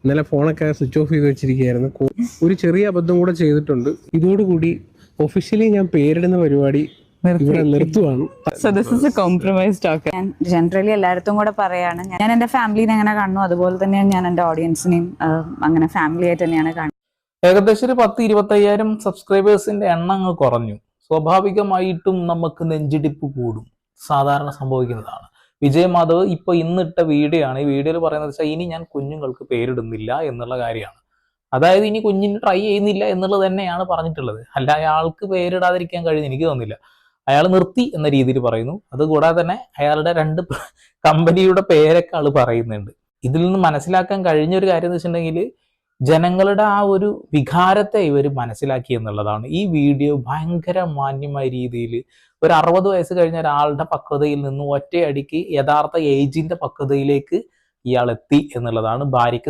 ഇന്നലെ ഫോണൊക്കെ switch off ചെയ്ത് വെച്ചിരിക്കുകയായിരുന്നു. ഒരു ചെറിയ അബദ്ധം കൂടെ ചെയ്തിട്ടുണ്ട്. ഇതോടുകൂടി ഒഫീഷ്യലി ഞാൻ പേരിടുന്ന പരിപാടി ഇവിടെ നിർത്തുവാണ്. So this is a compromise talk. ഞാൻ ജനറലി എല്ലായിടത്തും കൂടെ പറയാണ്, ഞാൻ എൻ്റെ ഫാമിലിനെ എങ്ങനെ കാണുന്നു അതുപോലെ തന്നെയാണ് ഞാൻ എൻ്റെ ഓഡിയൻസിനെയും അങ്ങനെ ഫാമിലി ആയിട്ട് തന്നെയാണ് കാണുന്നത്. ഏകദേശം ഒരു 10-25,000 സബ്സ്ക്രൈബേഴ്സിന്റെ എണ്ണം അങ്ങ് കുറഞ്ഞു. സ്വാഭാവികമായിട്ടും നമുക്ക് നെഞ്ചിടിപ്പ് കൂടും, സാധാരണ സംഭവിക്കുന്നതാണ്. വിജയ് മാധവ് ഇപ്പൊ ഇന്നിട്ട വീഡിയോ ആണ്. ഈ വീഡിയോയിൽ പറയുന്നത് വെച്ചാൽ ഇനി ഞാൻ കുഞ്ഞുങ്ങൾക്ക് പേരിടുന്നില്ല എന്നുള്ള കാര്യമാണ്. അതായത് ഇനി കുഞ്ഞിന് ട്രൈ ചെയ്യുന്നില്ല എന്നുള്ളത് തന്നെയാണ് പറഞ്ഞിട്ടുള്ളത്. അല്ല അയാൾക്ക് പേരിടാതിരിക്കാൻ കഴിയുന്ന എനിക്ക് തോന്നുന്നില്ല. അയാൾ നിർത്തി എന്ന രീതിയിൽ പറയുന്നു. അതുകൂടാതെ തന്നെ അയാളുടെ 2 കമ്പനിയുടെ പേരൊക്കെ ആൾ പറയുന്നുണ്ട്. ഇതിൽ നിന്ന് മനസ്സിലാക്കാൻ കഴിഞ്ഞൊരു കാര്യം എന്ന് വെച്ചിട്ടുണ്ടെങ്കിൽ ജനങ്ങളുടെ ആ ഒരു വികാരത്തെ ഇവർ മനസ്സിലാക്കി എന്നുള്ളതാണ്. ഈ വീഡിയോ ഭയങ്കര മാന്യമായ രീതിയിൽ ഒരു 60 വയസ്സ് കഴിഞ്ഞ ഒരാളുടെ പക്വതയിൽ നിന്ന് ഒറ്റയടിക്ക് യഥാർത്ഥ ഏജിന്റെ പക്വതയിലേക്ക് ഇയാൾ എത്തി എന്നുള്ളതാണ്. ഭാര്യയ്ക്ക്